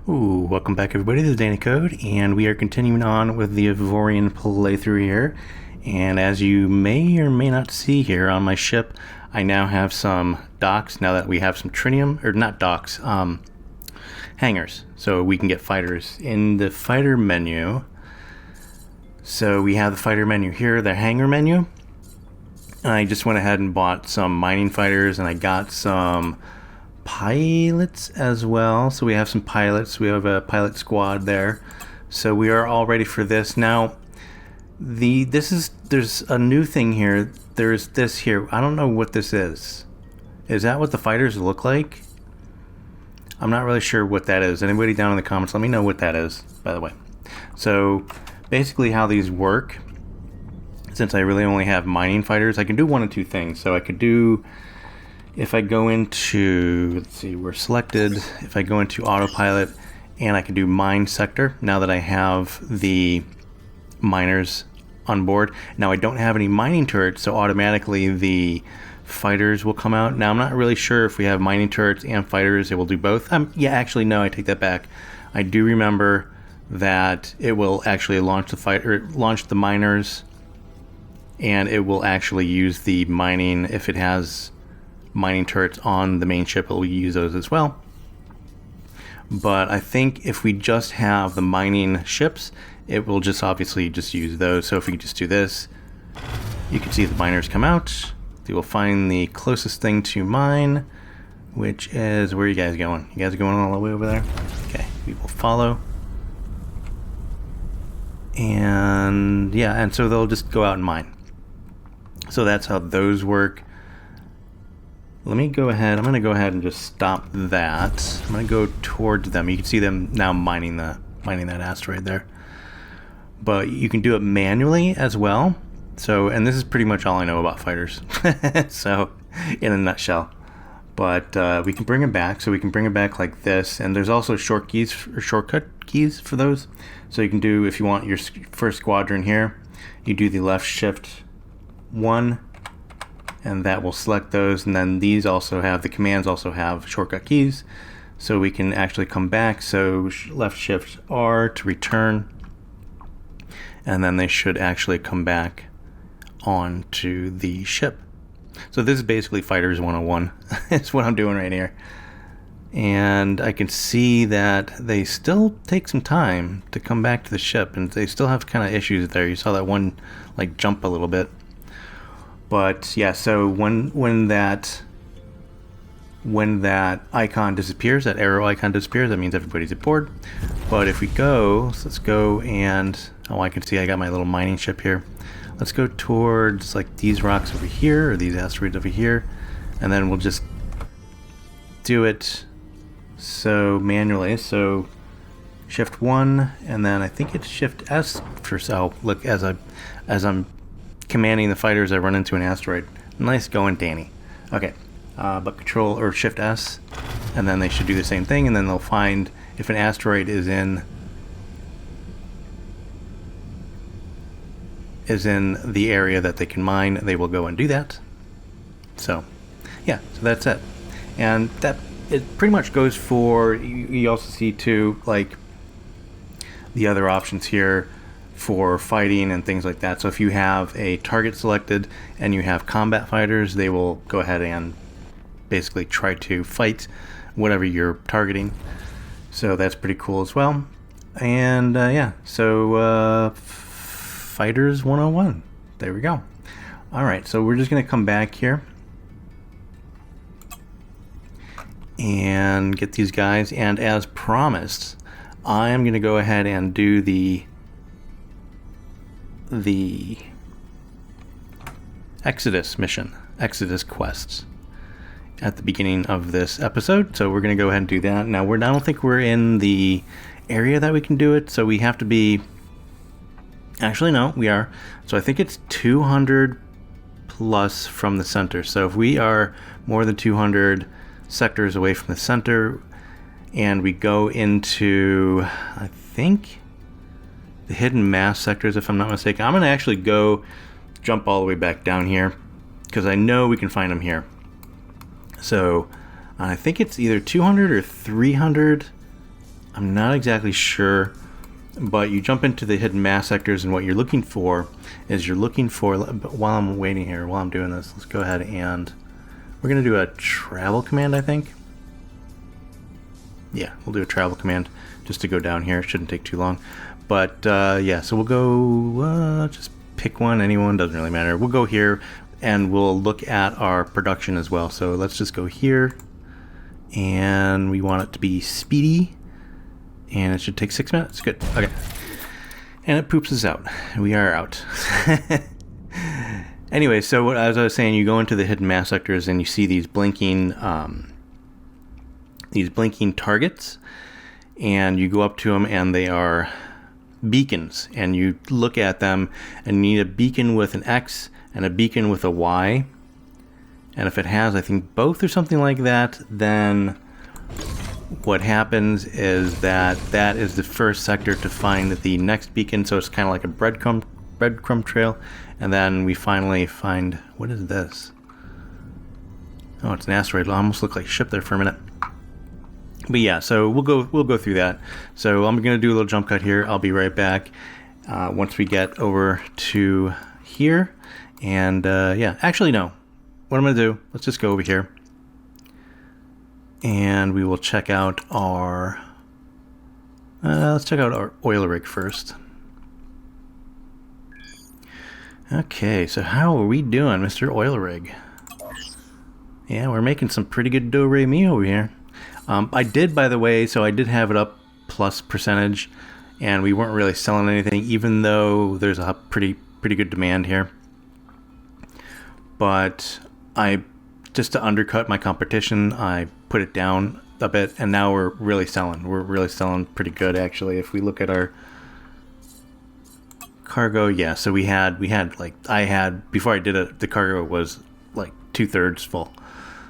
Ooh, welcome back everybody, this is Danny Code, and we are continuing on with the AVORION playthrough here. And as you may or may not see here on my ship, I now have some docks, now that we have some tritium, or not docks, hangars, so we can get fighters. In the fighter menu, so we have the fighter menu here, the hangar menu. I just went ahead and bought some mining fighters, and I got some pilots as well. So we have some pilots. We have a pilot squad there. So we are all ready for this. Now, there's a new thing here. There's this here. I don't know what this is. Is that what the fighters look like? I'm not really sure what that is. Anybody down in the comments, let me know what that is, by the way. So basically how these work, since I really only have mining fighters, I can do one of two things. So I could do, if I go into, let's see, we're selected. If I go into autopilot and I can do mine sector, now that I have the miners on board. Now I don't have any mining turrets, so automatically the fighters will come out. Now I'm not really sure if we have mining turrets and fighters, it will do both. Yeah, actually no, I take that back. I do remember that it will actually launch the miners, and it will actually use the mining. If it has mining turrets on the main ship, it will use those as well. But I think if we just have the mining ships, it will just obviously just use those. So if we just do this, you can see the miners come out. They will find the closest thing to mine, which is, where are you guys going? You guys are going all the way over there? Okay, we will follow. And yeah, and so they'll just go out and mine. So that's how those work. Let me go ahead. I'm going to go ahead and just stop that. I'm going to go towards them. You can see them now mining that asteroid there. But you can do it manually as well. So, and this is pretty much all I know about fighters. So, in a nutshell. But we can bring it back. So we can bring it back like this. And there's also shortcut keys for those. So you can do, if you want your first squadron here, you do the left shift 1. And that will select those, and then these also have, the commands also have shortcut keys, so we can actually come back. So left shift R to return, and then they should actually come back onto the ship. So this is basically Fighters 101. It's what I'm doing right here. And I can see that they still take some time to come back to the ship, and they still have kind of issues there. You saw that one like jump a little bit. But yeah, so when that icon disappears, that arrow icon disappears, that means everybody's aboard. But if we go, so let's go, and oh, I can see I got my little mining ship here. Let's go towards like these rocks over here, or these asteroids over here, and then we'll just do it so manually. So shift 1, and then I think it's shift S for so. Look, as I'm commanding the fighters, I run into an asteroid. Nice going, Danny. Okay, but control or shift S, and then they should do the same thing, and then they'll find if an asteroid is in the area that they can mine, they will go and do that. So yeah, so that's it. And that, it pretty much goes for, you also see too, like the other options here for fighting and things like that. So if you have a target selected and you have combat fighters, they will go ahead and basically try to fight whatever you're targeting. So that's pretty cool as well. And yeah, so Fighters 101. There we go. Alright, so we're just going to come back here and get these guys. And as promised, I am going to go ahead and do the Exodus mission, Exodus quests at the beginning of this episode. So we're going to go ahead and do that. Now I don't think we're in the area that we can do it, so we have to be, actually no, we are. So I think it's 200 plus from the center. So if we are more than 200 sectors away from the center and we go into, I think, the hidden mass sectors, if I'm not mistaken. I'm going to actually go jump all the way back down here because I know we can find them here. So I think it's either 200 or 300 I'm not exactly sure, but you jump into the hidden mass sectors, and what you're looking for is while I'm waiting here, while I'm doing this, let's go ahead and we're going to do a travel command, I think. Yeah, we'll do a travel command just to go down here. It shouldn't take too long. But yeah, so we'll go, just pick one, anyone, doesn't really matter. We'll go here and we'll look at our production as well. So let's just go here, and we want it to be speedy, and it should take 6 minutes. Good, okay. And it poops us out. We are out. Anyway, so as I was saying, you go into the hidden mass sectors and you see these blinking targets, and you go up to them, and they are beacons, and you look at them, and you need a beacon with an X and a beacon with a Y, and if it has, I think, both or something like that, then what happens is that is the first sector to find the next beacon. So it's kind of like a breadcrumb trail, and then we finally find, what is this? Oh, it's an asteroid. It almost looked like a ship there for a minute. But yeah, so we'll go through that. So I'm gonna do a little jump cut here. I'll be right back once we get over to here. And yeah, actually no. What I'm gonna do? Let's just go over here, and we will check out our. Let's check out our oil rig first. Okay, so how are we doing, Mr. Oil Rig? Yeah, we're making some pretty good do-re-mi over here. I did, by the way, so I did have it up plus percentage, and we weren't really selling anything, even though there's a pretty good demand here. But just to undercut my competition, I put it down a bit, and now we're really selling. We're really selling pretty good, actually. If we look at our cargo, yeah, so we had like, before I did it, the cargo was like 2/3 full.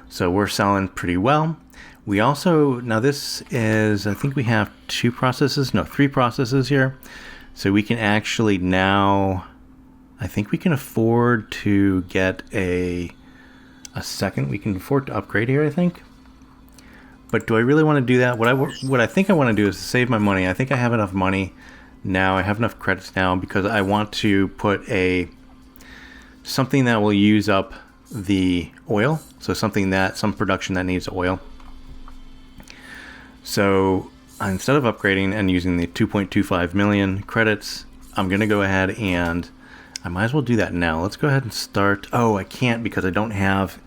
So we're selling pretty well. We also, now this is, I think we have 3 processes here. So we can actually now, I think we can afford to get a second. We can afford to upgrade here, I think. But do I really want to do that? What I think I want to do is save my money. I think I have enough money now. I have enough credits now because I want to put something that will use up the oil. So some production that needs oil. So instead of upgrading and using the 2.25 million credits, I'm going to go ahead and I might as well do that now. Let's go ahead and start. Oh, I can't because I don't have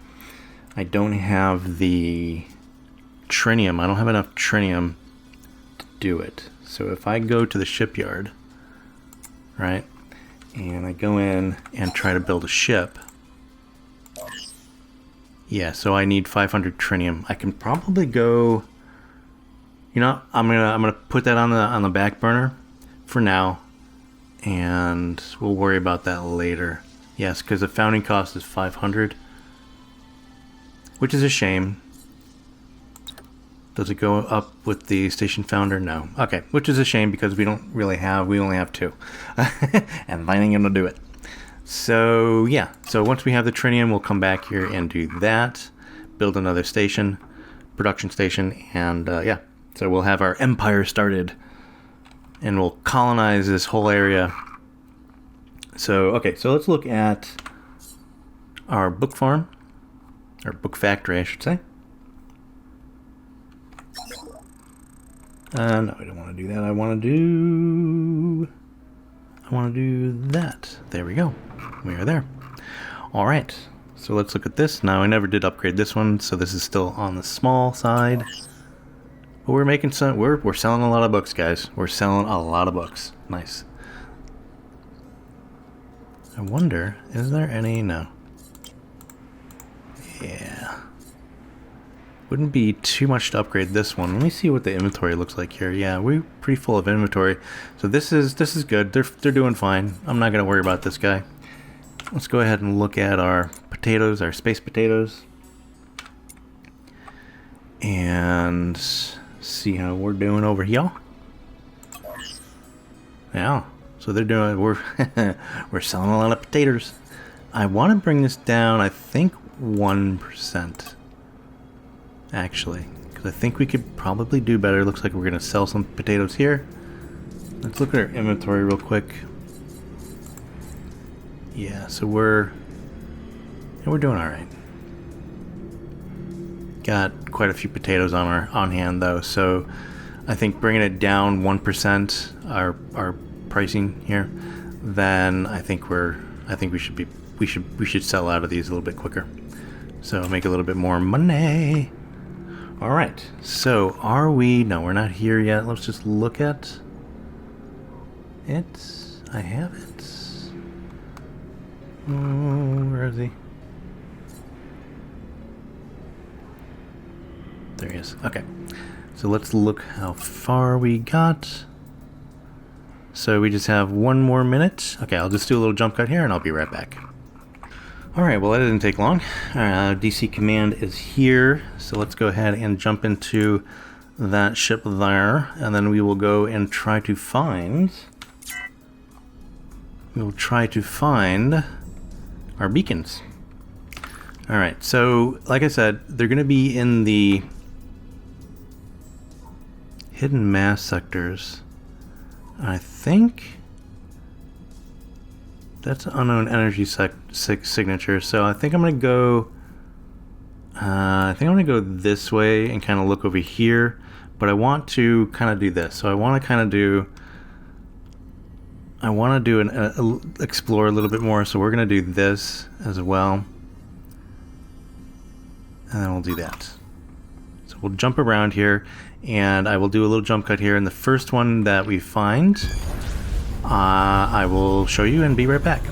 the trinium. I don't have enough trinium to do it. So if I go to the shipyard, right, and I go in and try to build a ship, yeah, so I need 500 trinium. I can probably go, you know, I'm gonna put that on the back burner for now, and we'll worry about that later. Yes, because the founding cost is 500, which is a shame. Does it go up with the station founder? No. Okay, which is a shame because we only have 2. And finding him to do it. So yeah, so once we have the trinium, we'll come back here and do that. Build another station, production station, and yeah. So we'll have our empire started. And we'll colonize this whole area. So, okay, so let's look at our book farm. Or book factory, I should say. No, I don't want to do that. I want to do that. There we go. We are there. All right. So let's look at this. Now, I never did upgrade this one, so this is still on the small side. But we're making some. We're selling a lot of books, guys. We're selling a lot of books. Nice. I wonder, is there any? No. Yeah. Wouldn't be too much to upgrade this one. Let me see what the inventory looks like here. Yeah, we're pretty full of inventory. So this is good. They're doing fine. I'm not gonna worry about this guy. Let's go ahead and look at our potatoes, our space potatoes, and see how we're doing over here. Yeah. So they're doing. We're selling a lot of potatoes. I want to bring this down. I think 1%. Actually, because I think we could probably do better. Looks like we're going to sell some potatoes here. Let's look at our inventory real quick. Yeah, so we're doing all right. Got quite a few potatoes on hand though, so I think bringing it down 1% our pricing here, then I think we should sell out of these a little bit quicker, so make a little bit more money. All right, so are we? No, we're not here yet. Let's just look at it. I have it. Oh, where is he? There he is. Okay. So let's look how far we got. So we just have 1 more minute. Okay, I'll just do a little jump cut here and I'll be right back. Alright, well that didn't take long. DC command is here. So let's go ahead and jump into that ship there. And then we will go and try to find... our beacons. Alright, so like I said, they're going to be in the hidden mass sectors. I think that's unknown energy signature. So I think I'm going to go this way and kind of look over here, but I want to kind of do this. So I want to explore a little bit more. So we're going to do this as well. And then we'll do that. So we'll jump around here, and I will do a little jump cut here. And the first one that we find, I will show you and be right back.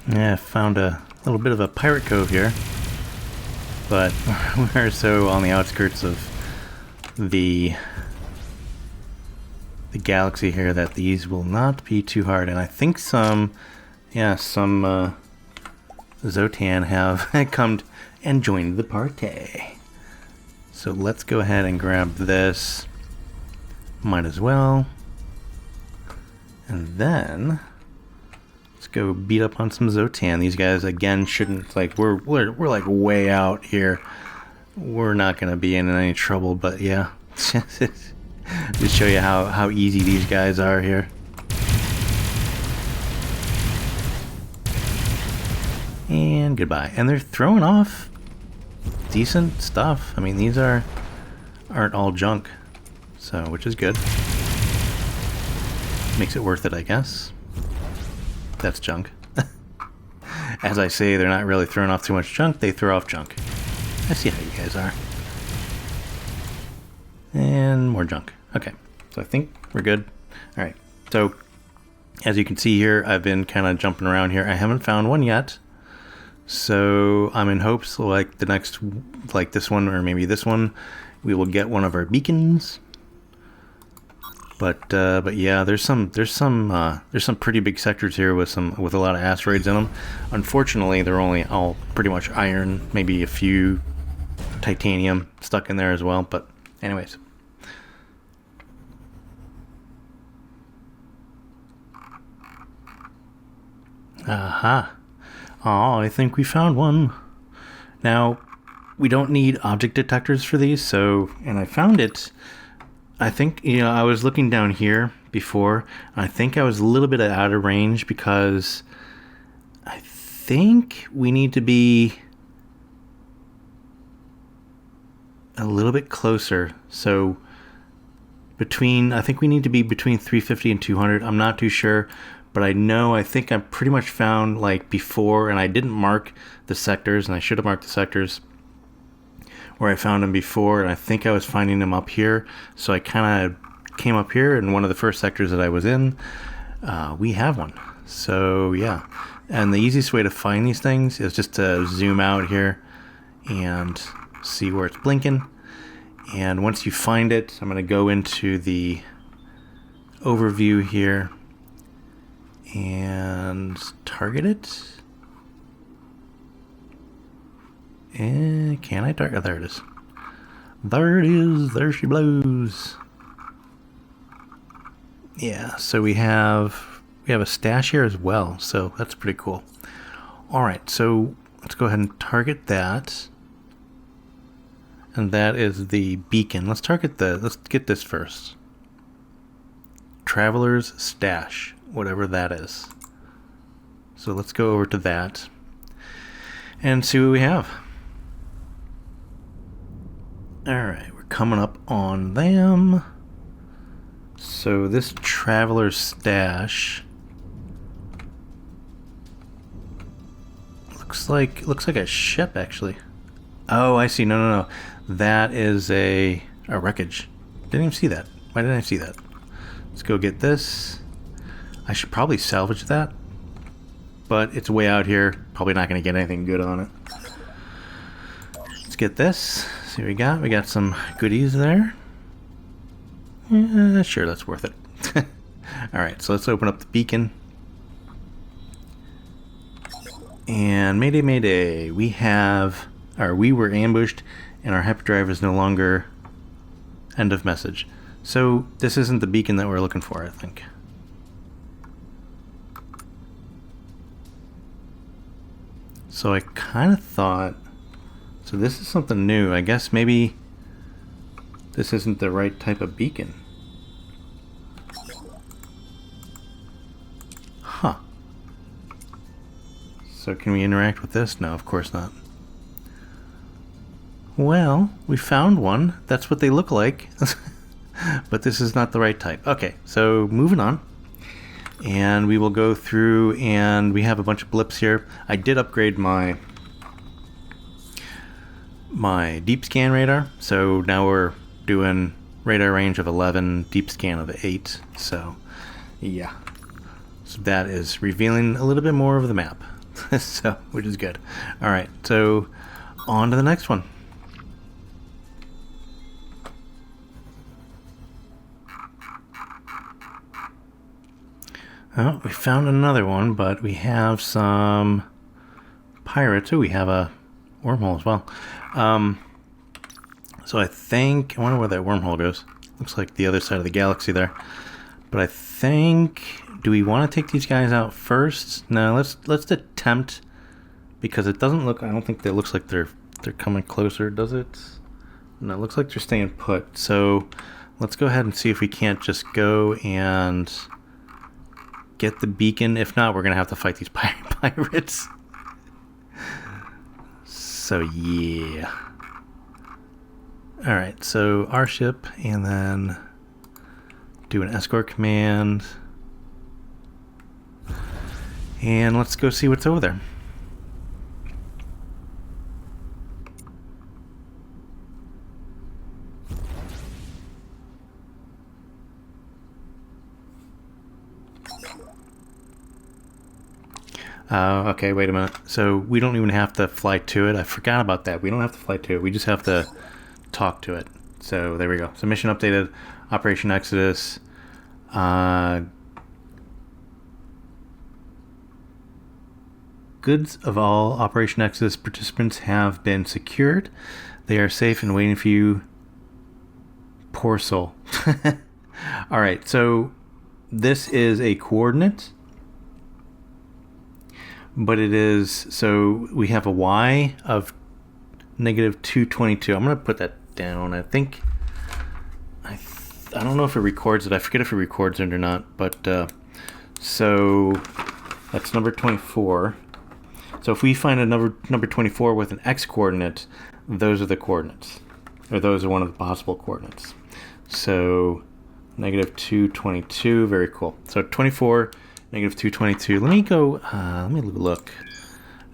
Yeah, I found a little bit of a pirate cove here, but we're so on the outskirts of the galaxy here that these will not be too hard. And I think some Zotan have come and joined the party. So let's go ahead and grab this. Might as well. And then let's go beat up on some Zotan. These guys again shouldn't, like, we're like way out here. We're not gonna be in any trouble, but yeah. Just show you how easy these guys are here. And goodbye. And they're throwing off decent stuff. I mean, these aren't all junk, so which is good. Makes it worth it, I guess. That's junk. As I say, they're not really throwing off too much junk. They throw off junk. I see how you guys are. And more junk. Okay, so I think we're good. All right, so as you can see here, I've been kind of jumping around here. I haven't found one yet, so I'm in hopes like the next, like this one or maybe this one, we will get one of our beacons. But yeah, there's some pretty big sectors here with a lot of asteroids in them. Unfortunately, they're only all pretty much iron, maybe a few titanium stuck in there as well. But anyways. Aha. Oh, I think we found one. Now, we don't need object detectors for these, so, and I found it, I think, you know, I was looking down here before, and I think I was a little bit out of range because I think we need to be a little bit closer. So, I think we need to be between 350 and 200. I'm not too sure. But I think I pretty much found like before, and I didn't mark the sectors, and I should have marked the sectors where I found them before, and I think I was finding them up here. So I kind of came up here, and one of the first sectors that I was in, we have one. So yeah, and the easiest way to find these things is just to zoom out here and see where it's blinking. And once you find it, I'm going to go into the overview here and target it. And can I target? There it is. There it is. There she blows. Yeah, so we have a stash here as well, so that's pretty cool. All right, so let's go ahead and target that. And that is the beacon. Let's get this first. Traveler's Stash, whatever that is. So let's go over to that and see what we have. Alright, we're coming up on them. So this Traveler's Stash looks like a ship, actually. Oh, I see. No. That is a wreckage. Didn't even see that. Why didn't I see that? Let's go get this. I should probably salvage that, but it's way out here. Probably not going to get anything good on it. Let's get this. See what we got. We got some goodies there. Yeah, sure, that's worth it. Alright, so let's open up the beacon. And mayday, mayday. We were ambushed and our hyperdrive is no longer end of message. So this isn't the beacon that we're looking for, I think. So I kind of thought, so this is something new. I guess maybe this isn't the right type of beacon. Huh. So can we interact with this? No, of course not. Well, we found one. That's what they look like. But this is not the right type. Okay, so moving on. And we will go through, and we have a bunch of blips here. I did upgrade my deep scan radar. So now we're doing radar range of 11, deep scan of 8. So, yeah. So that is revealing a little bit more of the map. So, which is good. All right, so on to the next one. Oh, we found another one, but we have some pirates. Oh, we have a wormhole as well. So I wonder where that wormhole goes. Looks like the other side of the galaxy there. But I think, do we want to take these guys out first? No, let's attempt, because it doesn't look, I don't think that looks like they're coming closer, does it? No, it looks like they're staying put. So let's go ahead and see if we can't just go and get the beacon. If not, we're going to have to fight these pirates. So, yeah. Alright, so our ship, and then do an escort command. And let's go see what's over there. Okay, wait a minute. So we don't even have to fly to it. I forgot about that. We don't have to fly to it. We just have to talk to it. So there we go. So mission updated. Operation Exodus. Goods of all Operation Exodus participants have been secured. They are safe and waiting for you. Poor soul. Alright, so this is a coordinate. But it is, so we have a y of negative 222. I'm going to put that down. I think, I don't know if it records it. I forget if it records it or not. But, so that's number 24. So if we find a number 24 with an x coordinate, those are the coordinates. Or those are one of the possible coordinates. So negative 222, very cool. So 24... Negative 222. Let me go, let me look.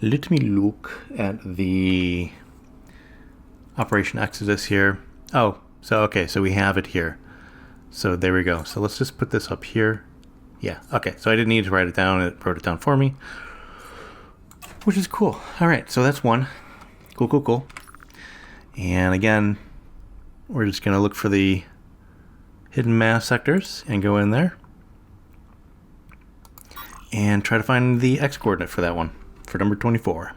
Let me look at the Operation Exodus here. Oh, so okay, so we have it here. So there we go. So let's just put this up here. Yeah, okay, so I didn't need to write it down. It wrote it down for me, which is cool. All right, so that's one. Cool. And again, we're just going to look for the hidden mass sectors and go in there. And try to find the x coordinate for that one, for number 24.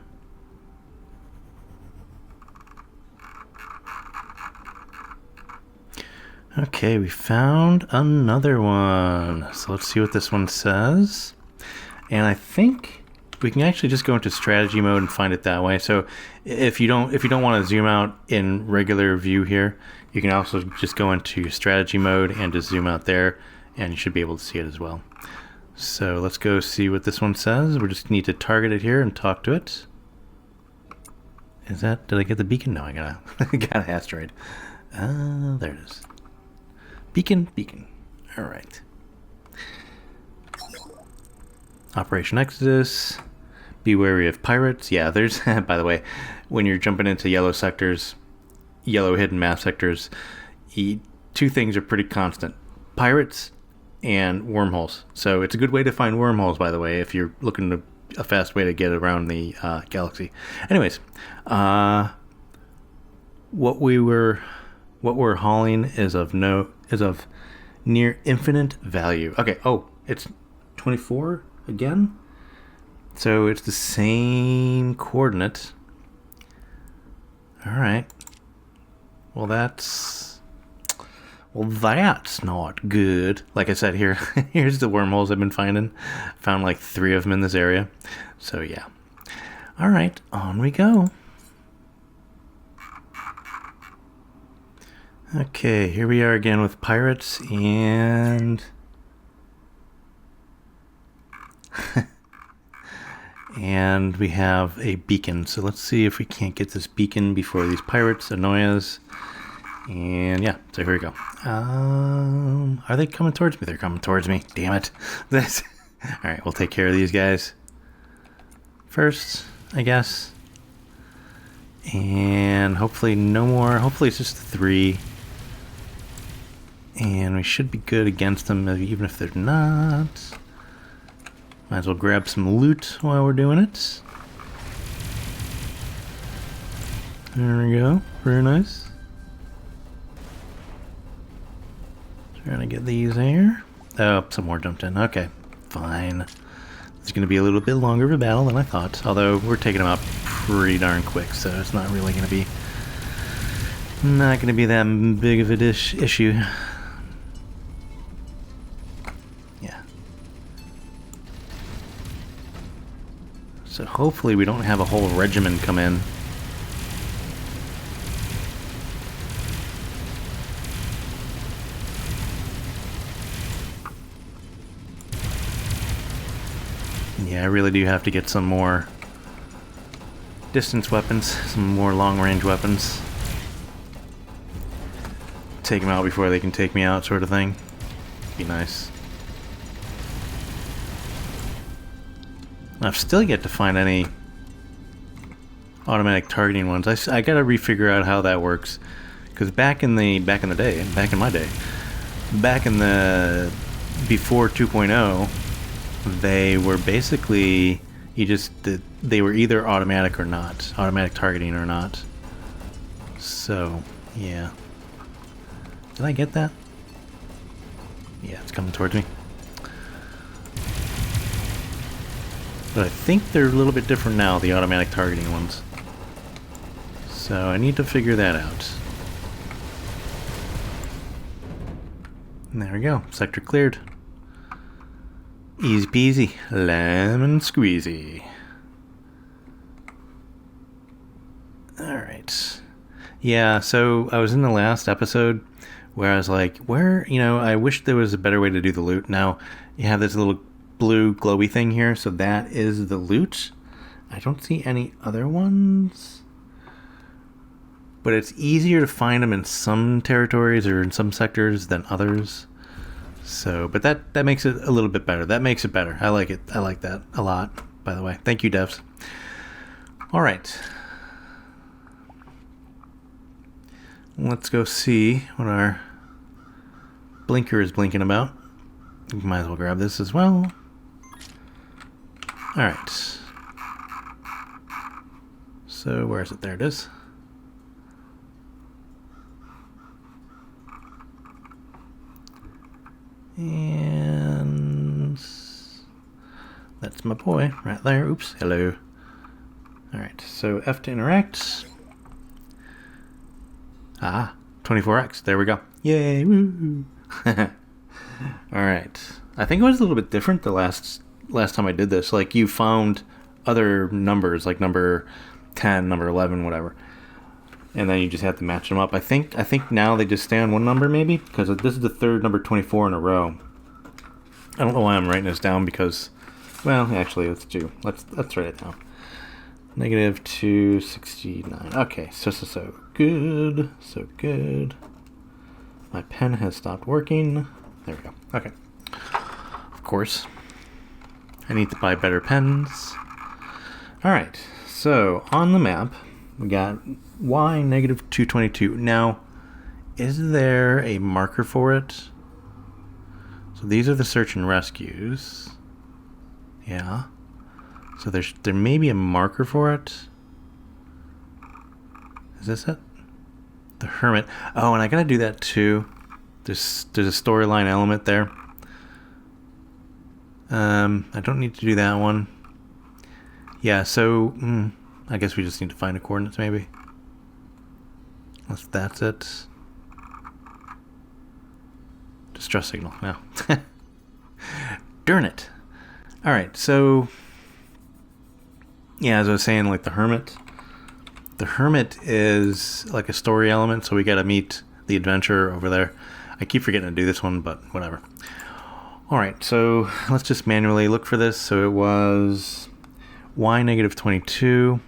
Okay, we found another one. So let's see what this one says. And I think we can actually just go into strategy mode and find it that way. So if you don't want to zoom out in regular view here, you can also just go into strategy mode and just zoom out there, and you should be able to see it as well. So let's go see what this one says. We just need to target it here and talk to it. Is that, did I get the beacon? No, I got an asteroid. There it is. Beacon. All right. Operation Exodus. Be wary of pirates. Yeah, there's, by the way, when you're jumping into yellow sectors, yellow hidden map sectors, two things are pretty constant. Pirates and wormholes. So it's a good way to find wormholes, by the way, if you're looking to a fast way to get around the galaxy. Anyways, what we're hauling is of near infinite value. Okay. Oh, it's 24 again. So it's the same coordinate. All right. Well, that's not good. Like I said, here's the wormholes I've been finding. Found like 3 of them in this area. So yeah. All right, on we go. Okay, here we are again with pirates and and we have a beacon. So let's see if we can't get this beacon before these pirates annoy us. And yeah, so here we go. Are they coming towards me? They're coming towards me. Damn it. Alright, we'll take care of these guys first, I guess. And hopefully no more. Hopefully it's just 3. And we should be good against them, even if they're not. Might as well grab some loot while we're doing it. There we go. Very nice. Trying to get these here. Oh, some more jumped in. Okay, fine. It's going to be a little bit longer of a battle than I thought. Although we're taking them out pretty darn quick, so it's not really going to be that big of a issue. Yeah. So hopefully we don't have a whole regiment come in. Yeah, I really do have to get some more distance weapons, some more long-range weapons. Take them out before they can take me out, sort of thing. Be nice. I've still yet to find any automatic targeting ones. I gotta refigure out how that works, because back in my day, before 2.0. They were basically, they were either automatic or not. Automatic targeting or not. So, yeah. Did I get that? Yeah, it's coming towards me. But I think they're a little bit different now, the automatic targeting ones. So I need to figure that out. And there we go. Sector cleared. Easy peasy, lemon squeezy. Alright. Yeah, so I was in the last episode where I was like, I wish there was a better way to do the loot. Now, you have this little blue glowy thing here, so that is the loot. I don't see any other ones. But it's easier to find them in some territories or in some sectors than others. So, but that makes it a little bit better. That makes it better. I like it. I like that a lot, by the way. Thank you, devs. All right. Let's go see what our blinker is blinking about. Might as well grab this as well. All right. So, where is it? There it is. And that's my boy right there. Oops, hello. Alright, so F to interact. 24x. There we go. Yay! Woo! All right. I think it was a little bit different the last time I did this. Like, you found other numbers, like number 10, number 11, whatever, and then you just have to match them up. I think now they just stay on one number, maybe, because this is the third number 24 in a row. I don't know why I'm writing this down, because, well, actually, let's write it down. Negative 269. Okay, so good. So good. My pen has stopped working. There we go. Okay. Of course. I need to buy better pens. Alright, so on the map, we got y negative 222. Now, is there a marker for it? So these are the search and rescues. Yeah. So there may be a marker for it. Is this it? The hermit. Oh, and I gotta do that too. There's a storyline element there. I don't need to do that one. Yeah, so I guess we just need to find the coordinates, maybe. Unless that's it. Distress signal. No. Darn it. All right, so yeah, as I was saying, like the hermit. The hermit is like a story element, so we got to meet the adventurer over there. I keep forgetting to do this one, but whatever. All right, so let's just manually look for this. So it was y negative 22,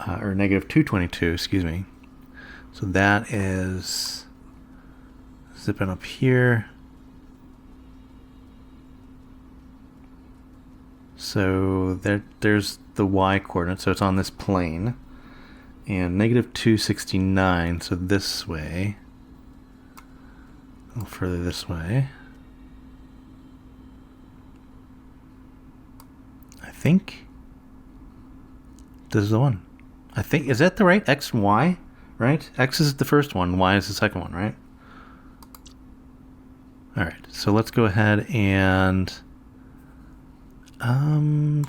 or negative 222, excuse me. So that is zipping up here. So there's the y coordinate, so it's on this plane. And negative 269, so this way. A little further this way. I think this is the one. I think, is that the right X and Y? Right? X is the first one, Y is the second one, right? Alright, so let's go ahead and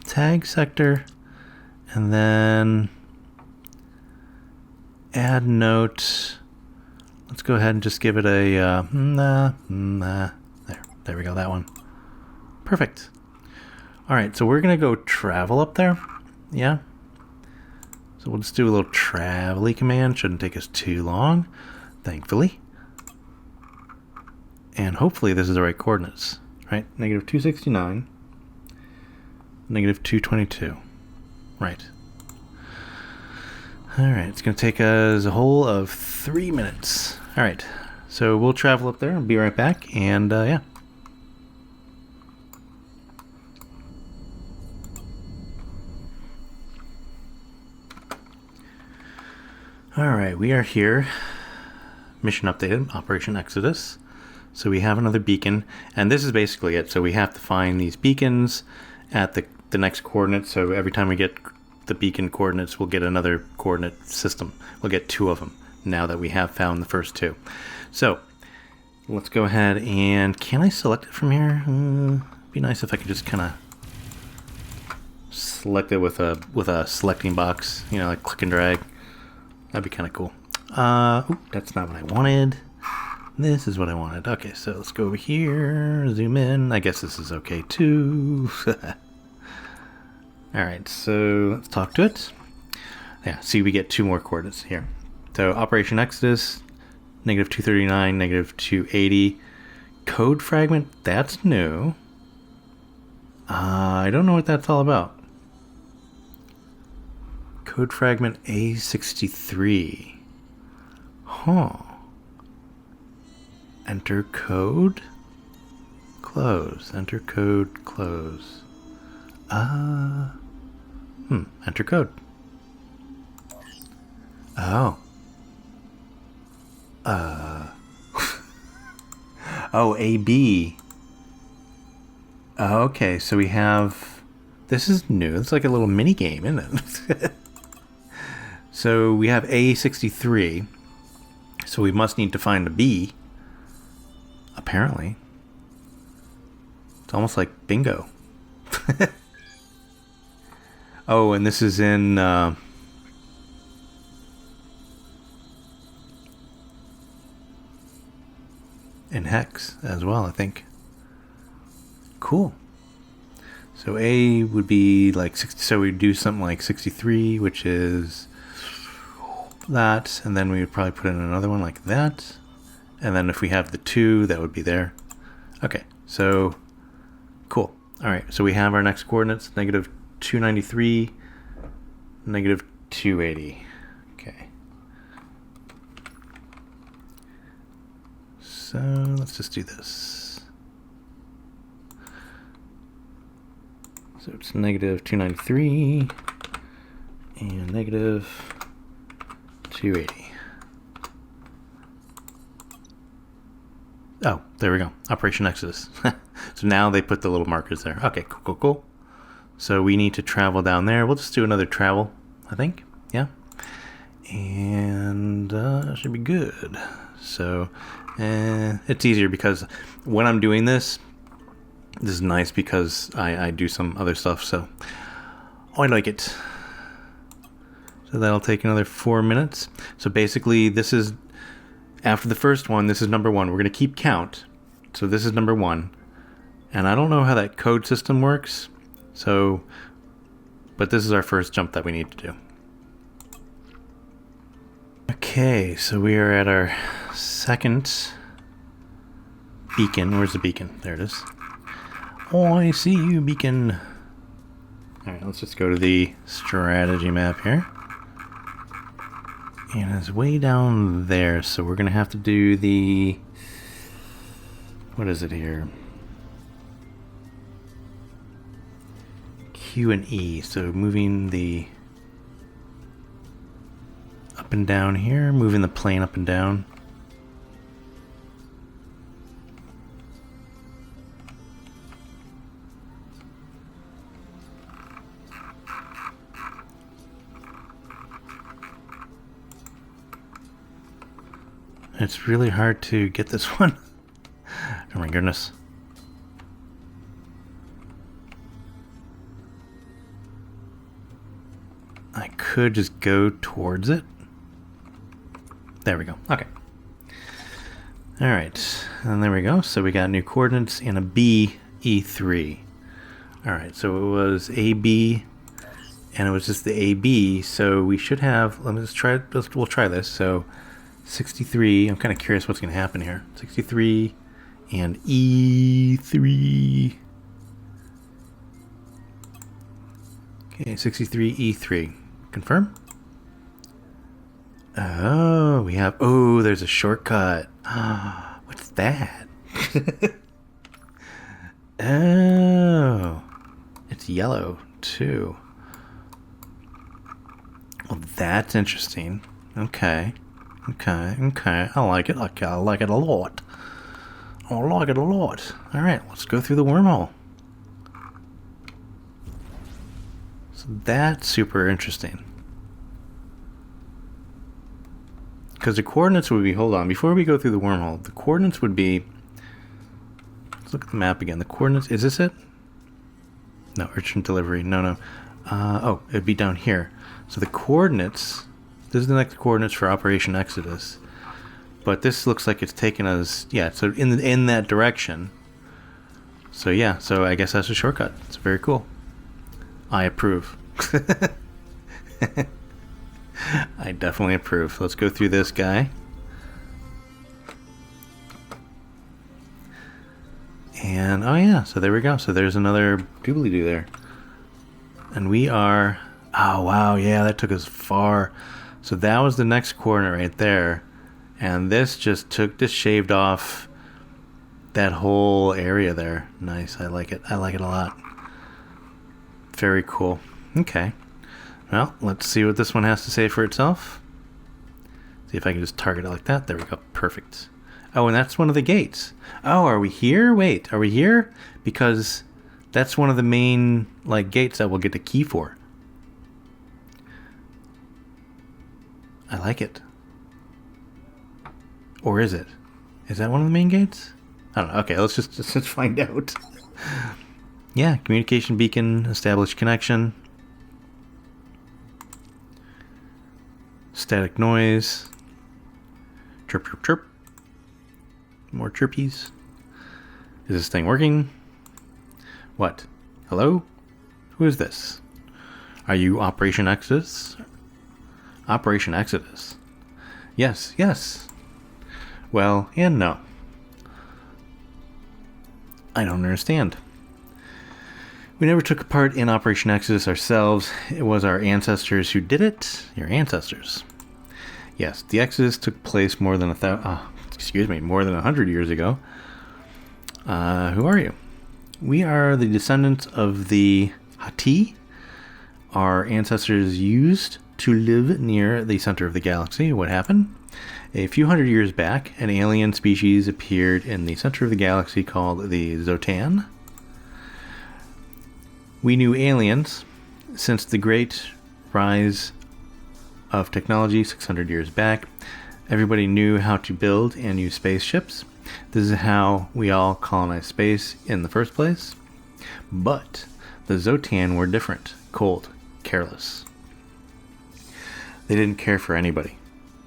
tag sector, and then add note. Let's go ahead and just give it a there we go, that one. Perfect. All right, so we're gonna go travel up there. Yeah. So we'll just do a little travel-y command. Shouldn't take us too long, thankfully. And hopefully this is the right coordinates, right? Negative 269. Negative 222. Right. Alright, it's going to take us a whole of 3 minutes. Alright, so we'll travel up there and be right back, and yeah. Alright, we are here. Mission updated, Operation Exodus. So we have another beacon, and this is basically it. So we have to find these beacons at the next coordinate. So every time we get the beacon coordinates, we'll get another coordinate system. We'll get 2 of them now that we have found the first 2. So let's go ahead and, can I select it from here? It'd be nice if I could just kind of select it with a selecting box, you know, like click and drag. That'd be kind of cool. That's not what I wanted. This is what I wanted. Okay, so let's go over here, zoom in. I guess this is okay too. Alright, so let's talk to it. Yeah, see, we get 2 more coordinates here. So Operation Exodus, negative 239, negative 280. Code fragment, that's new. I don't know what that's all about. Code fragment A63. Huh. Enter code. Close. Enter code. Close. Enter code. Oh. Oh, AB. Okay, so we have... This is new. It's like a little mini game, isn't it? So we have A63. So we must need to find a B. Apparently. It's almost like bingo. Oh, and this is in... in hex as well, I think. Cool. So A would be like 60, so we'd do something like 63, which is that, and then we would probably put in another one like that. And then if we have the 2, that would be there. Okay, so cool. All right, so we have our next coordinates, negative 293, negative 280. Okay. So let's just do this. So it's negative 293 and negative 280. Oh, there we go. Operation Exodus. So now they put the little markers there. Okay, cool, cool, cool. So we need to travel down there. We'll just do another travel, I think. Yeah. And should be good. So it's easier because when I'm doing this is nice because I do some other stuff. So I like it. So that'll take another 4 minutes. So basically this is, after the first one, this is number 1. We're going to keep count. So this is number 1. And I don't know how that code system works. So, but this is our first jump that we need to do. Okay, so we are at our second beacon. Where's the beacon? There it is. Oh, I see you, beacon. Alright, let's just go to the strategy map here. And it's way down there, so we're going to have to do the... What is it here? Q and E, so moving the up and down here, moving the plane up and down. It's really hard to get this one. Oh my goodness. I could just go towards it. There we go. Okay. All right. And there we go. So we got new coordinates and a B, E3. All right. So it was AB and it was just the AB. So we should have, let me just try, we'll try this. So 63, I'm kind of curious what's going to happen here. 63 and E3. Okay, 63, E3. Confirm. Oh, we have, oh, there's a shortcut. What's that? Oh, it's yellow too. Well, that's interesting. Okay. Okay, okay. I like it. Okay, I like it a lot. I like it a lot. Alright, let's go through the wormhole. So that's super interesting. Because the coordinates would be, hold on, before we go through the wormhole, the coordinates would be, let's look at the map again. The coordinates, is this it? No, urgent delivery. No, no. Oh, it'd be down here. So the coordinates, this is the next coordinates for Operation Exodus. But this looks like it's taken us, yeah, so in that direction. So yeah, so I guess that's a shortcut. It's very cool. I approve. I definitely approve. Let's go through this guy. And, oh yeah, so there we go. So there's another doobly-doo there. And we are, oh wow, yeah, that took us far. So that was the next coordinate right there. And this just shaved off that whole area there. Nice, I like it. I like it a lot. Very cool. Okay. Well, let's see what this one has to say for itself. See if I can just target it like that. There we go. Perfect. Oh, and that's one of the gates. Oh, are we here? Wait, are we here? Because that's one of the main, like, gates that we'll get the key for. I like it. Or is it? Is that one of the main gates? I don't know. Okay, let's find out. Yeah, communication beacon, establish connection. Static noise. Chirp, chirp, chirp. More chirpies. Is this thing working? What? Hello? Who is this? Are you Operation Exodus? Operation Exodus. Yes, yes. Well, and no. I don't understand. We never took part in Operation Exodus ourselves. It was our ancestors who did it. Your ancestors. Yes, the Exodus took place more than 100 years ago. Who are you? We are the descendants of the Hati. Our ancestors used to live near the center of the galaxy. What happened? A few hundred years back, an alien species appeared in the center of the galaxy called the Zotan. We knew aliens since the great rise of technology 600 years back. Everybody knew how to build and use spaceships. This is how we all colonized space in the first place. But the Zotan were different, cold, careless. They didn't care for anybody.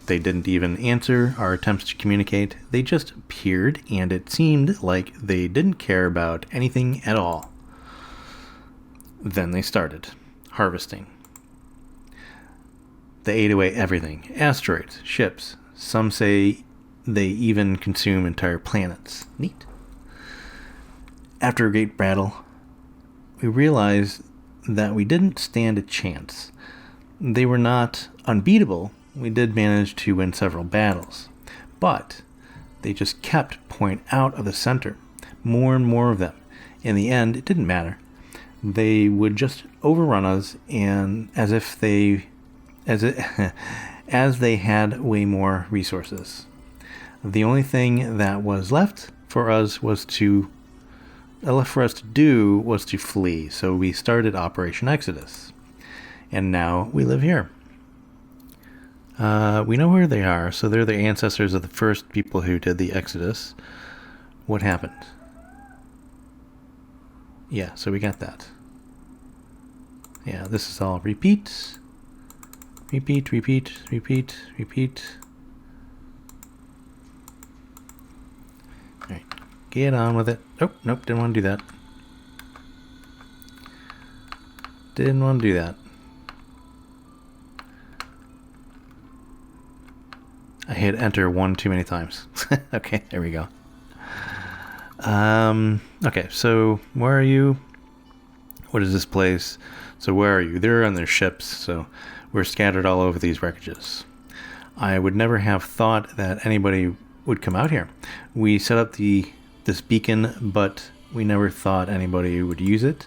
They didn't even answer our attempts to communicate. They just appeared, and it seemed like they didn't care about anything at all. Then they started harvesting. They ate away everything. Asteroids, ships. Some say they even consume entire planets. Neat. After a great battle, we realized that we didn't stand a chance. They were not unbeatable. We did manage to win several battles. But they just kept pouring out of the center. More and more of them. In the end, it didn't matter. They would just overrun us, and as they had way more resources. The only thing that was left for us to do was to flee. So we started Operation Exodus, and now we live here. We know where they are, so they're the ancestors of the first people who did the Exodus. What happened? Yeah, so we got that. Yeah, this is all repeat. Repeat, repeat, repeat, repeat. Alright, get on with it. Oh, nope, didn't want to do that. Didn't want to do that. I hit enter one too many times. Okay, there we go. Okay, so where are you? What is this place? So where are you? They're on their ships, so we're scattered all over these wreckages. I would never have thought that anybody would come out here. We set up this beacon, but we never thought anybody would use it.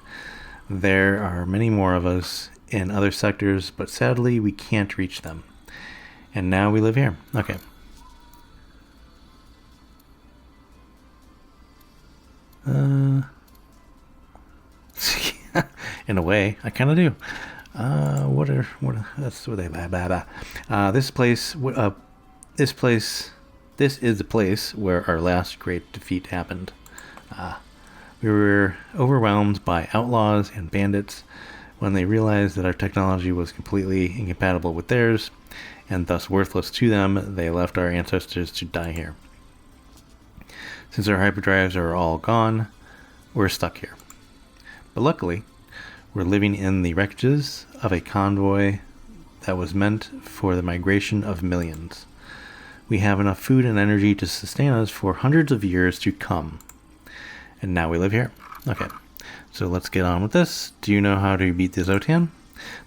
There are many more of us in other sectors, but sadly we can't reach them. And now we live here. Okay. In a way, I kind of do. That's what they blah blah blah. This is the place where our last great defeat happened. We were overwhelmed by outlaws and bandits when they realized that our technology was completely incompatible with theirs, and thus worthless to them. They left our ancestors to die here. Since our hyperdrives are all gone, we're stuck here. But luckily, we're living in the wreckages of a convoy that was meant for the migration of millions. We have enough food and energy to sustain us for hundreds of years to come. And now we live here. Okay, so let's get on with this. Do you know how to beat the Zotan?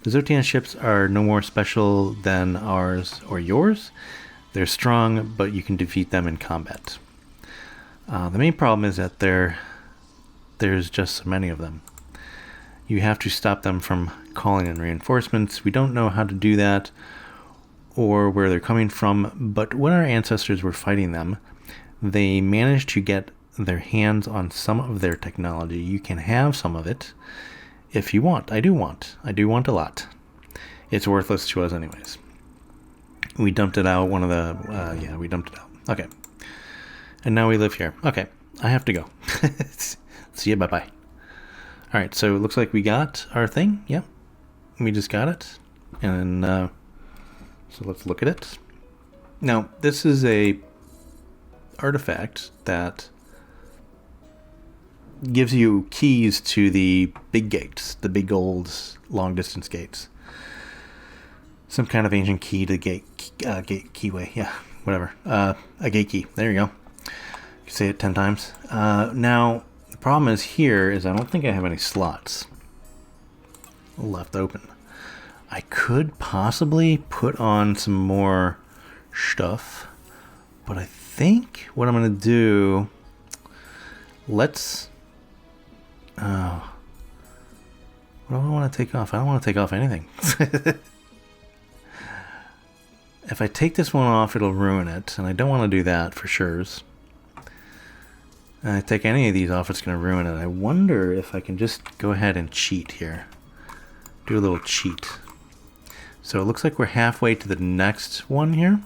The Zotan ships are no more special than ours or yours. They're strong, but you can defeat them in combat. The main problem is that there's just so many of them. You have to stop them from calling in reinforcements. We don't know how to do that or where they're coming from, but when our ancestors were fighting them, they managed to get their hands on some of their technology. You can have some of it if you want. I do want a lot. It's worthless to us anyways. We dumped it out. We dumped it out. Okay. And now we live here. Okay. I have to go. See you. Bye-bye. All right, so it looks like we got our thing. Yep, we just got it. And so let's look at it. Now, this is a artifact that gives you keys to the big gates, the big old long distance gates. Some kind of ancient key to the gate keyway. Yeah, whatever. A gate key. There you go. You can say it 10 times. Now, the problem is here is I don't think I have any slots left open. I could possibly put on some more stuff, but I think what I'm going to do, let's, what do I want to take off? I don't want to take off anything. If I take this one off, it'll ruin it, and I don't want to do that for sure. I take any of these off, it's going to ruin it. I wonder if I can just go ahead and cheat here. Do a little cheat. So it looks like we're halfway to the next one here.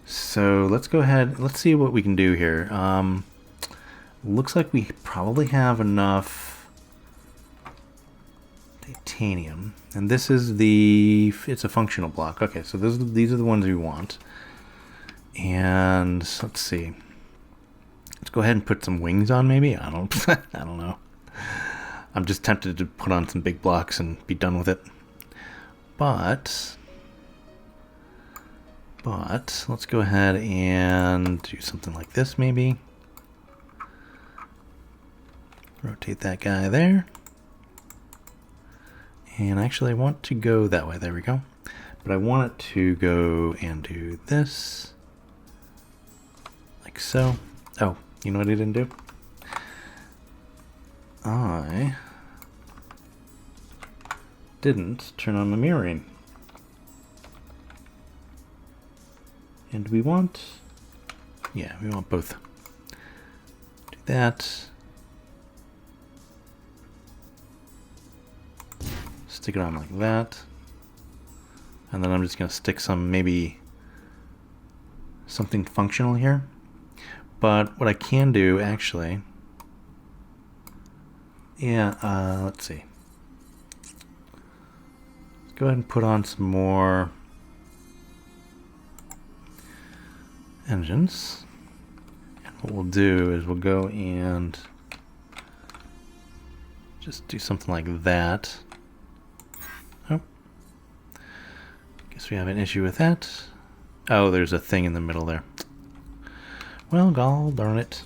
So let's go ahead, let's see what we can do here. Looks like we probably have enough titanium. And this is it's a functional block. Okay, so these are the ones we want. And let's see. Let's go ahead and put some wings on maybe. I don't I don't know. I'm just tempted to put on some big blocks and be done with it. But let's go ahead and do something like this maybe. Rotate that guy there. And actually I want to go that way. There we go. But I want it to go and do this. Like so. Oh, you know what I didn't do? I didn't turn on the mirroring. And we want, yeah, we want both. Do that. Stick it on like that. And then I'm just going to stick some, maybe something functional here. But what I can do actually, yeah, let's see. Let's go ahead and put on some more engines. And what we'll do is we'll go and just do something like that. Oh, guess we have an issue with that. Oh, there's a thing in the middle there. Well, gall darn it.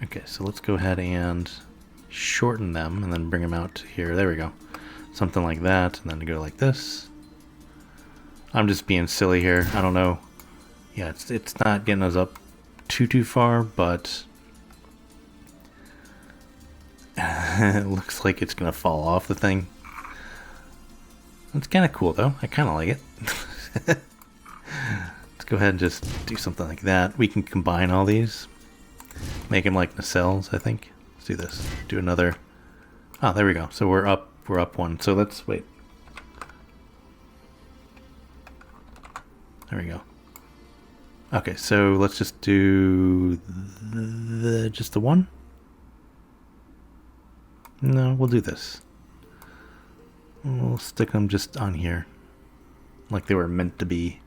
Okay, so let's go ahead and shorten them and then bring them out to here. There we go. Something like that, and then go like this. I'm just being silly here. I don't know. Yeah, it's not getting us up too far, but it looks like it's gonna fall off the thing. It's kind of cool though. I kind of like it. Let's go ahead and just do something like that. We can combine all these, make them like nacelles, I think. Let's do this. Do another. Oh, there we go. So we're up one. So let's wait. There we go. Okay, so let's just do just the one. No, we'll do this. We'll stick them just on here, like they were meant to be.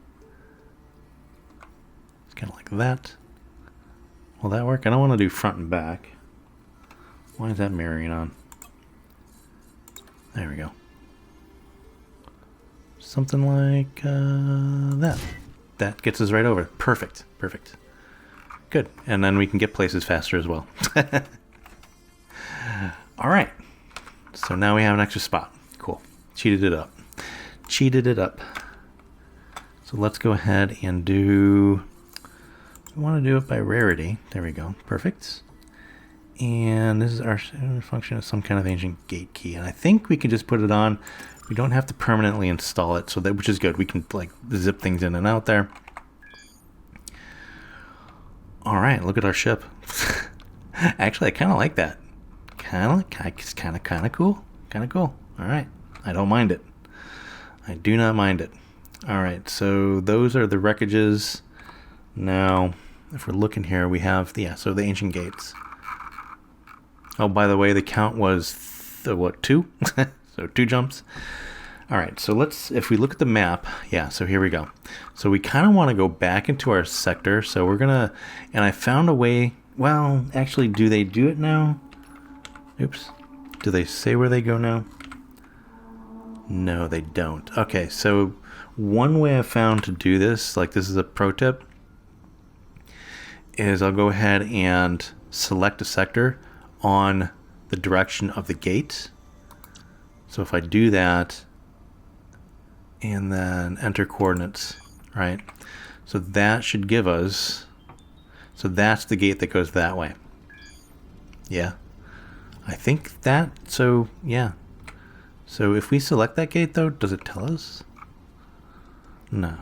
It's kind of like that. Will that work? I don't want to do front and back. Why is that mirroring on? There we go. Something like that. That gets us right over. Perfect. Perfect. Good. And then we can get places faster as well. All right. So now we have an extra spot. Cool. Cheated it up. Cheated it up. So let's go ahead and do... We want to do it by rarity. There we go. Perfect. And this is our function of some kind of ancient gate key. And I think we can just put it on. We don't have to permanently install it, so that, which is good. We can like zip things in and out there. All right, look at our ship. Actually, I kind of like that. It's kind of cool. Kind of cool. All right, I don't mind it. I do not mind it. All right, so those are the wreckages. Now, if we're looking here, we have so the ancient gates. Oh, by the way, the count was what, 2? So 2 jumps. All right, so if we look at the map, yeah, so here we go. So we kind of want to go back into our sector. So we're gonna, and I found a way, well, actually, do they do it now? Oops. Do they say where they go now? No, they don't. Okay, so one way I found to do this, like this is a pro tip, is I'll go ahead and select a sector on the direction of the gate. So if I do that, and then enter coordinates, right? So that should give us, so that's the gate that goes that way. Yeah. I think that, so yeah. So if we select that gate though, does it tell us? No.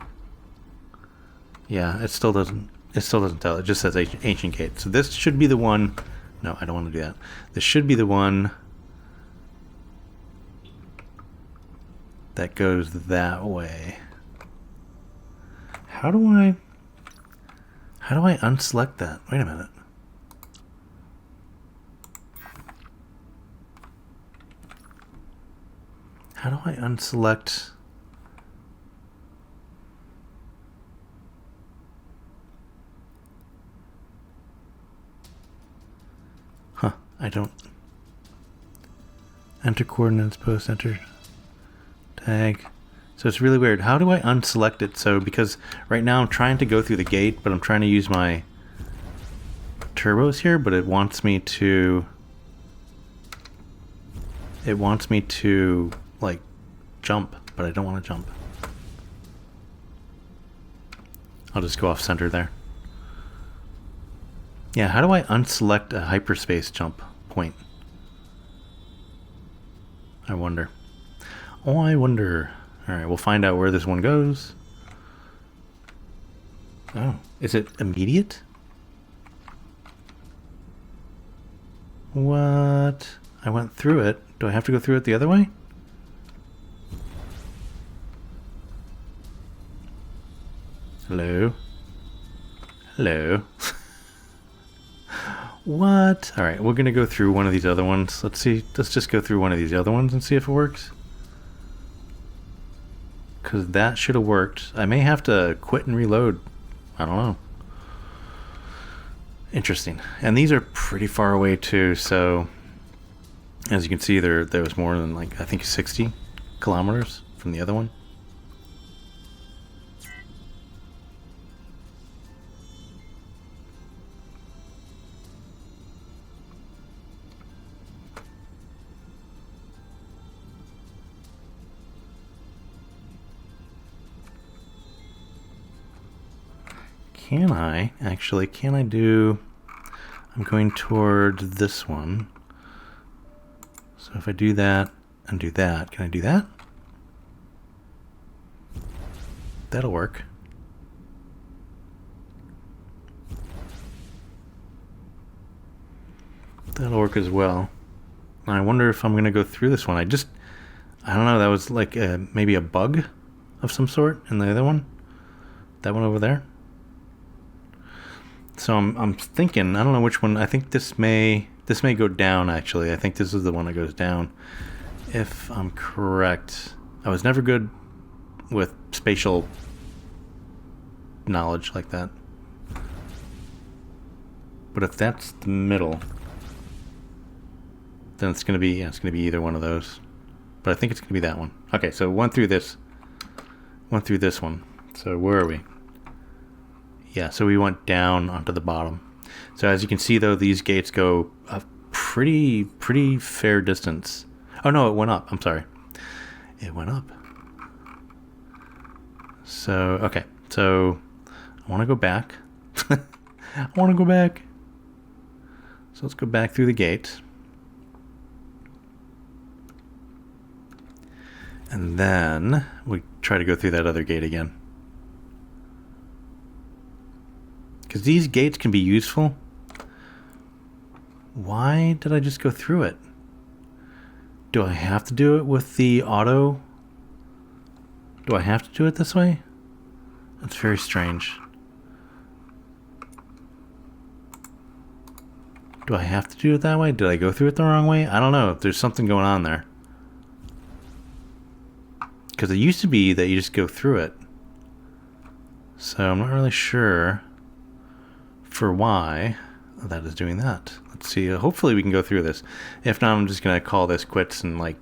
Yeah, it still doesn't tell. It just says ancient gate. So this should be the one. No, I don't want to do that. This should be the one that goes that way. How do I unselect that? Wait a minute. How do I unselect? Huh, I don't. Enter coordinates, post, enter tag. So it's really weird. How do I unselect it? So because right now I'm trying to go through the gate, but I'm trying to use my turbos here, but it wants me to like jump, but I don't want to jump. I'll just go off center there. Yeah, how do I unselect a hyperspace jump point? I wonder. Oh, I wonder. Alright, we'll find out where this one goes. Oh, is it immediate? What? I went through it. Do I have to go through it the other way? Hello? Hello? What? Alright, we're gonna go through one of these other ones. Let's see. Let's just go through one of these other ones and see if it works. Because that should have worked. I may have to quit and reload. I don't know. Interesting. And these are pretty far away too, so as you can see, there was more than like, I think 60 kilometers from the other one. Can I do, I'm going toward this one. So if I do that and do that, can I do that? That'll work. That'll work as well. I wonder if I'm going to go through this one. I don't know, that was like maybe a bug of some sort in the other one. That one over there. So I'm thinking, I don't know which one. I think this may go down actually. I think this is the one that goes down. If I'm correct. I was never good with spatial knowledge like that. But if that's the middle, then it's gonna be either one of those. But I think it's gonna be that one. Okay, so went through this one. So where are we? Yeah, so we went down onto the bottom. So as you can see, though, these gates go a pretty fair distance. Oh, no, it went up. I'm sorry. It went up. So, okay. So, I want to go back. I want to go back. So let's go back through the gate. And then we try to go through that other gate again. Because these gates can be useful. Why did I just go through it? Do I have to do it with the auto? Do I have to do it this way? That's very strange. Do I have to do it that way? Did I go through it the wrong way? I don't know. There's something going on there. Because it used to be that you just go through it. So I'm not really sure for why that is doing that. Let's see. Hopefully we can go through this. If not, I'm just going to call this quits and like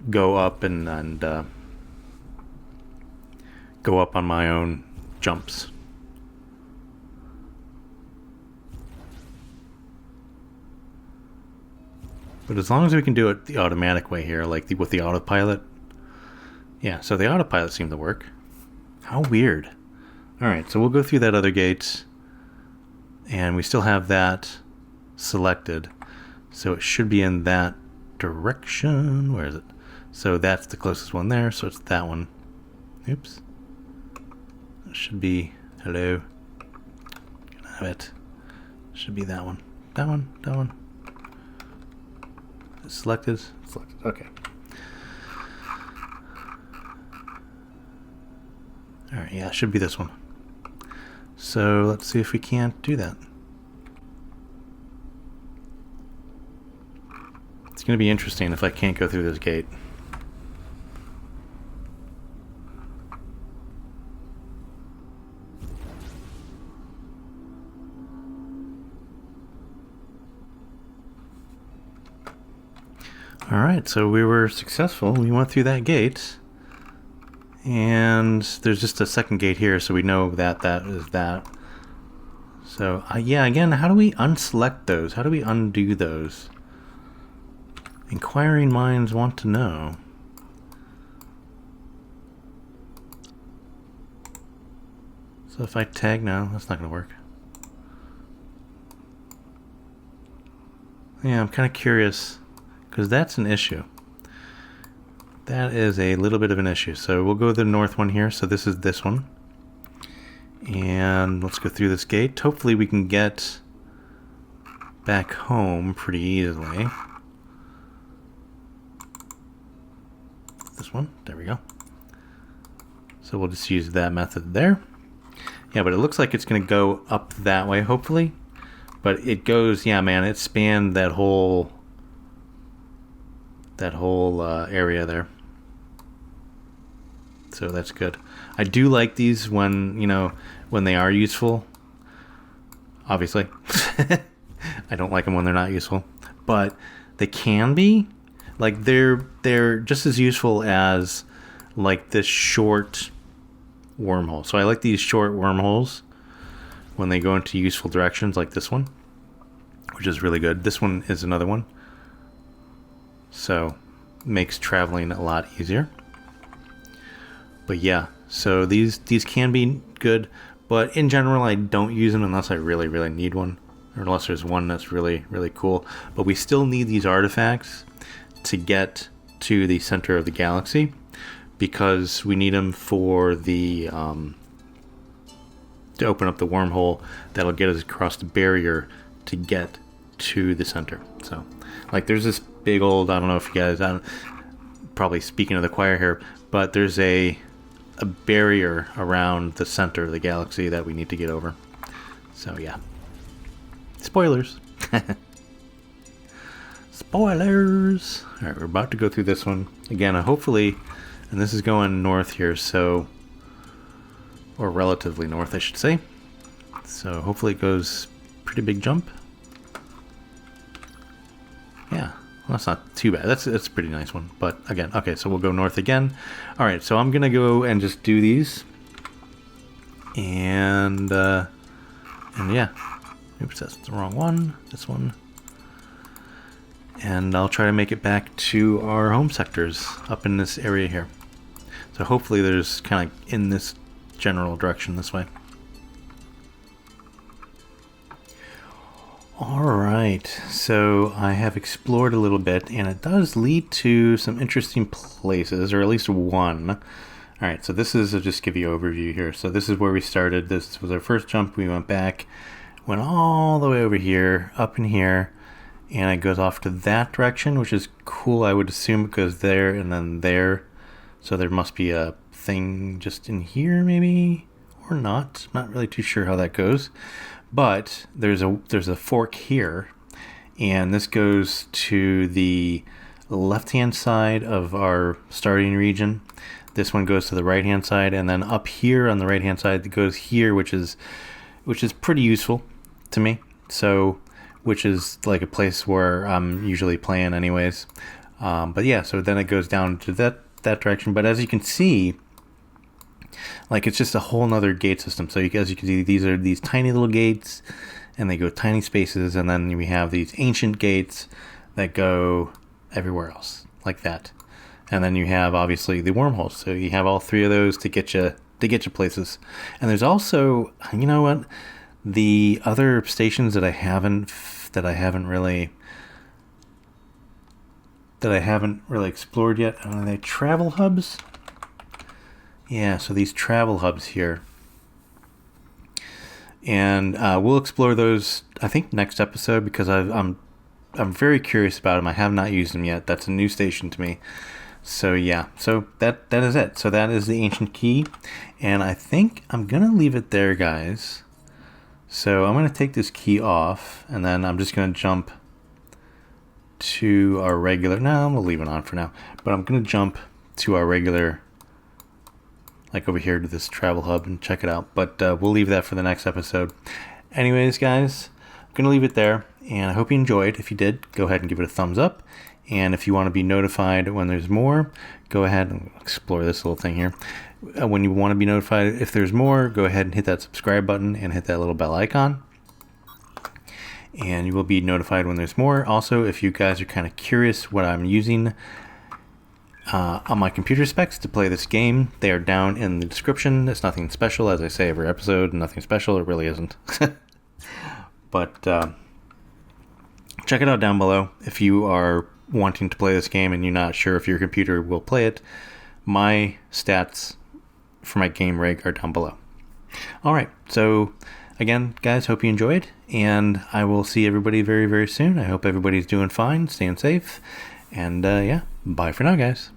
go up and go up on my own jumps. But as long as we can do it the automatic way here, like with the autopilot. Yeah, so the autopilot seemed to work. How weird. Alright, so we'll go through that other gate. And we still have that selected. So it should be in that direction. Where is it? So that's the closest one there, so it's that one. Oops. It should be... Hello. Can I have it? Should be that one. That one. That one. Selected. Selected. Okay. Alright, yeah, it should be this one. So let's see if we can't do that. It's going to be interesting if I can't go through this gate. Alright, so we were successful. We went through that gate. And there's just a second gate here, so we know that that is that. So, yeah, again, how do we unselect those? How do we undo those? Inquiring minds want to know. So if I tag now, that's not going to work. Yeah, I'm kind of curious, because that's an issue. That is a little bit of an issue. So we'll go to the north one here. So this is this one. And let's go through this gate. Hopefully we can get back home pretty easily. This one. There we go. So we'll just use that method there. Yeah, but it looks like it's going to go up that way, hopefully. But it goes, yeah, man, it spanned that whole area there. So that's good. I do like these when, you know, when they are useful. Obviously. I don't like them when they're not useful. But they can be. Like, they're just as useful as, like, this short wormhole. So I like these short wormholes when they go into useful directions, like this one, which is really good. This one is another one. So makes traveling a lot easier. But yeah, so these can be good, but in general I don't use them unless I really, really need one, or unless there's one that's really, really cool. But we still need these artifacts to get to the center of the galaxy, because we need them for the to open up the wormhole that'll get us across the barrier to get to the center. So, like, there's this big old, I don't know if you guys, I'm probably speaking of the choir here, but there's a barrier around the center of the galaxy that we need to get over. So yeah, spoilers. Spoilers. All right, we're about to go through this one again. Hopefully, and this is going north here, so, or relatively north, I should say. So hopefully it goes pretty big jump. Yeah. Well, that's not too bad. That's a pretty nice one. But again, okay, so we'll go north again. All right, so I'm going to go and just do these. And yeah. Oops, that's the wrong one. This one. And I'll try to make it back to our home sectors up in this area here. So hopefully there's kind of in this general direction this way. Alright, so I have explored a little bit, and it does lead to some interesting places, or at least one. Alright, so this is, I'll just give you an overview here. So this is where we started. This was our first jump. We went back, went all the way over here, up in here, and it goes off to that direction, which is cool, I would assume, because there and then there. So there must be a thing just in here, maybe, or not. I'm not really too sure how that goes. But there's a fork here, and this goes to the left-hand side of our starting region. This one goes to the right-hand side, and then up here on the right-hand side, it goes here, which is pretty useful to me. So, which is like a place where I'm usually playing anyways. But yeah, so then it goes down to that direction. But as you can see, like, it's just a whole nother gate system. So as you can see, these are these tiny little gates, and they go tiny spaces, and then we have these ancient gates that go everywhere else, like that. And then you have obviously the wormholes. So you have all three of those to get you places. And there's also, you know what, the other stations that I haven't really explored yet. Are they travel hubs? Yeah, so these travel hubs here. And we'll explore those, I think, next episode, because I'm very curious about them. I have not used them yet. That's a new station to me. So yeah, so that is it. So that is the ancient key, and I think I'm gonna leave it there, guys. So I'm gonna take this key off, and then I'm just gonna jump to our regular. No, I'm gonna leave it on for now. But I'm gonna jump to our regular, like over here to this travel hub, and check it out. But we'll leave that for the next episode. Anyways, guys, I'm gonna leave it there, and I hope you enjoyed. If you did, go ahead and give it a thumbs up. And if you want to be notified when there's more, go ahead and explore this little thing here. When you want to be notified if there's more, go ahead and hit that subscribe button and hit that little bell icon. And you will be notified when there's more. Also, if you guys are kind of curious what I'm using on my computer specs to play this game, they are down in the description. It's nothing special, as I say every episode, nothing special. It really isn't. But check it out down below if you are wanting to play this game and you're not sure if your computer will play it. My stats for my game rig are down below. Alright, so again, guys, hope you enjoyed, and I will see everybody very, very soon. I hope everybody's doing fine, staying safe, and yeah, bye for now, guys.